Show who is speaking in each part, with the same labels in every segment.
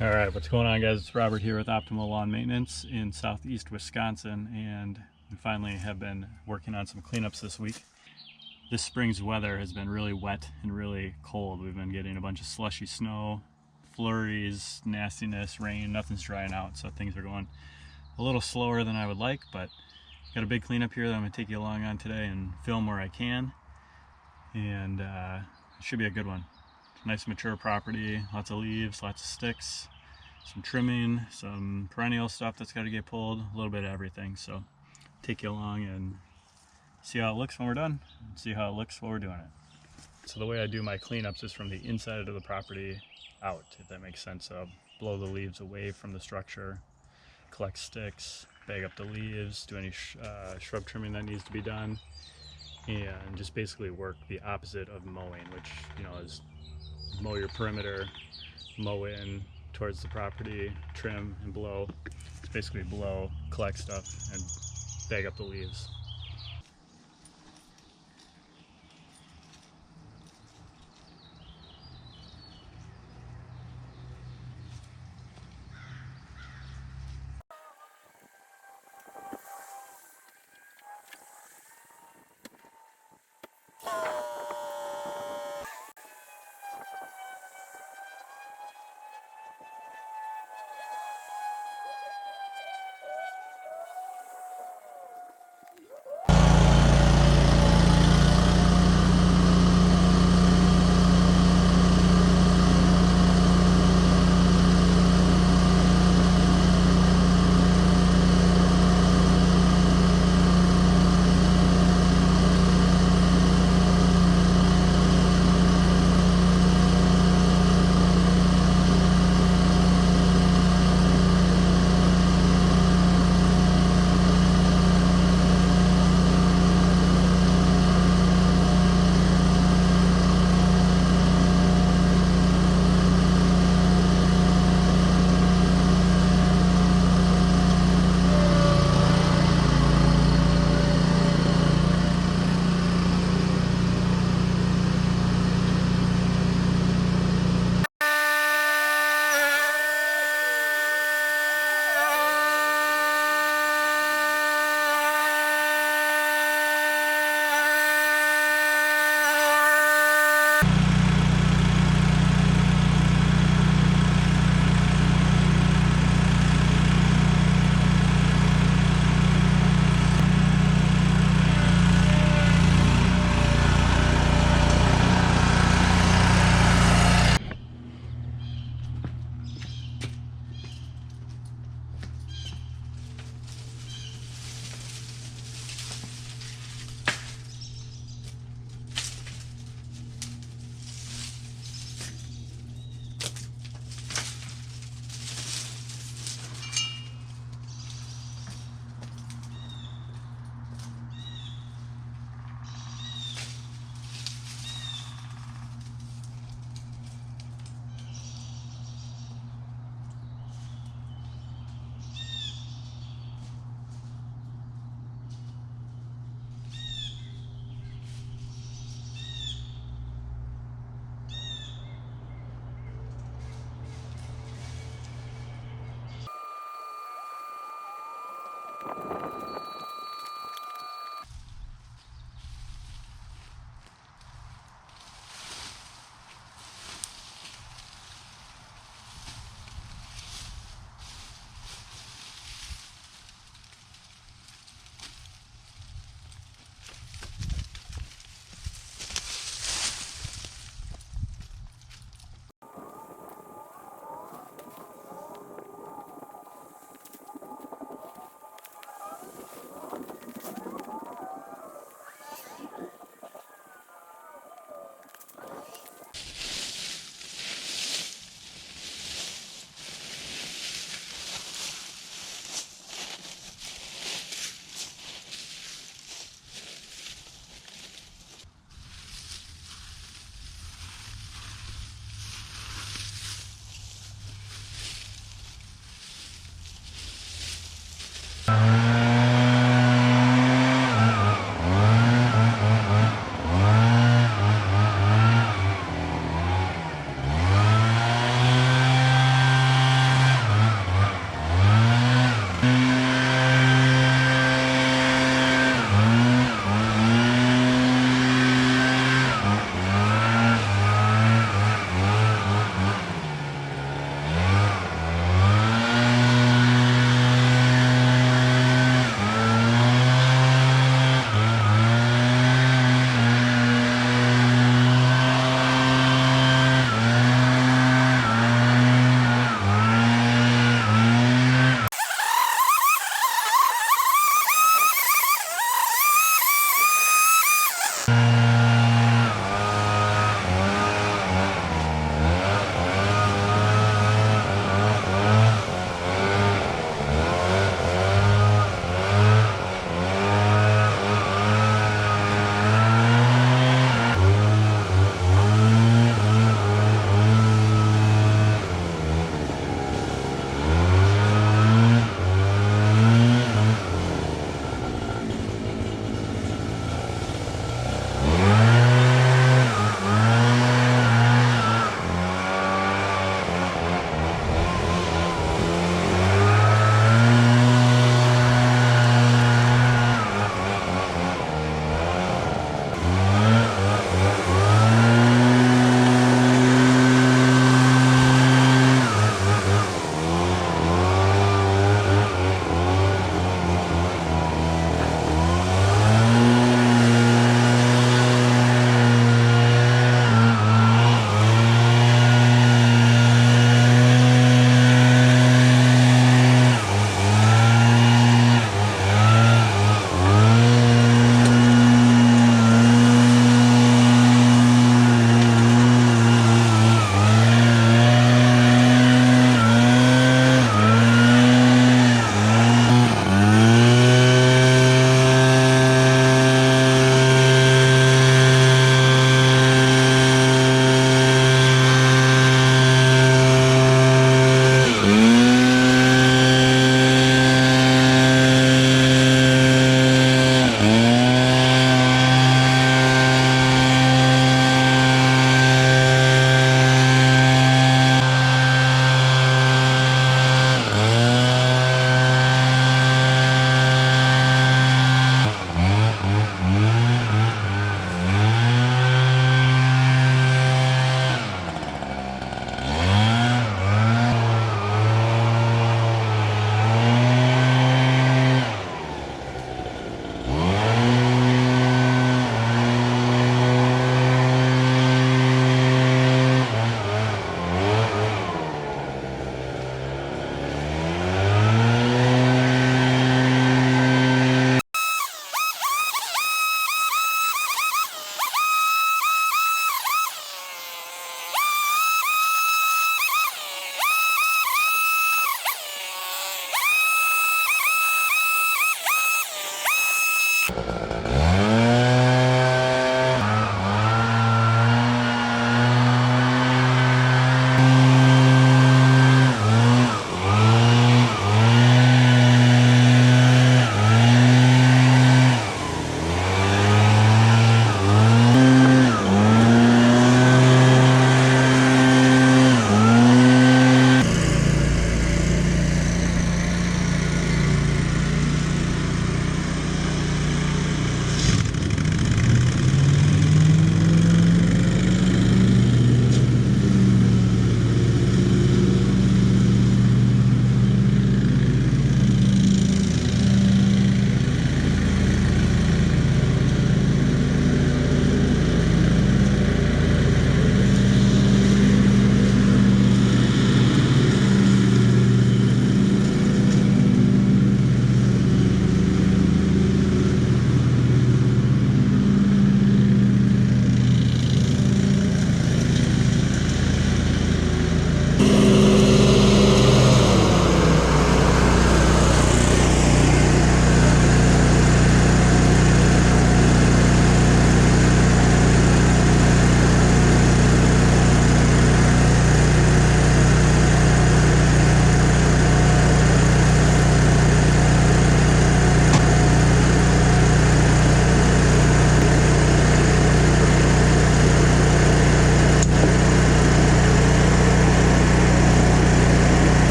Speaker 1: All right, what's going on, guys? It's Robert here with Optimal Lawn Maintenance in southeast Wisconsin, and we finally have been working on some cleanups this week. This spring's weather has been really wet and really cold. We've been getting a bunch of slushy snow, flurries, nastiness, rain. Nothing's drying out, so things are going a little slower than I would like, but got a big cleanup here that I'm going to take you along on today and film where I can, and it should be a good one. Nice mature property, lots of leaves, lots of sticks, some trimming, some perennial stuff that's got to get pulled, a little bit of everything. So take you along and see how it looks when we're done, and see how it looks while we're doing it. So the way I do my cleanups is from the inside of the property out, if that makes sense. So I'll blow the leaves away from the structure, collect sticks, bag up the leaves, do any shrub trimming that needs to be done, and just basically work the opposite of mowing, which, you know, is mow your perimeter, mow in towards the property, trim and blow. It's basically blow, collect stuff, and bag up the leaves.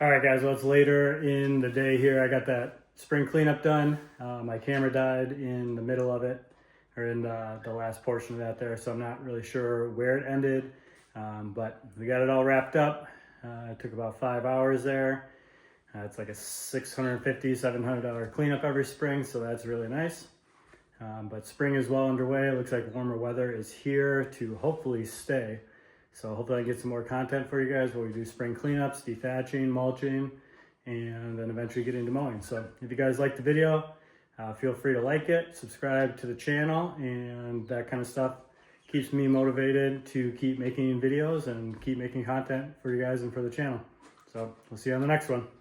Speaker 1: All right, guys, well, it's later in the day here. I got that spring cleanup done. My camera died in the middle of it, or in the last portion of that there, so I'm not really sure where it ended, but we got it all wrapped up. It took about 5 hours there. It's like a $650, $700 cleanup every spring, so that's really nice. But spring is well underway. It looks like warmer weather is here to hopefully stay. So hopefully I get some more content for you guys where we do spring cleanups, dethatching, mulching, and then eventually get into mowing. So if you guys like the video, feel free to like it, subscribe to the channel, and that kind of stuff keeps me motivated to keep making videos and keep making content for you guys and for the channel. So we'll see you on the next one.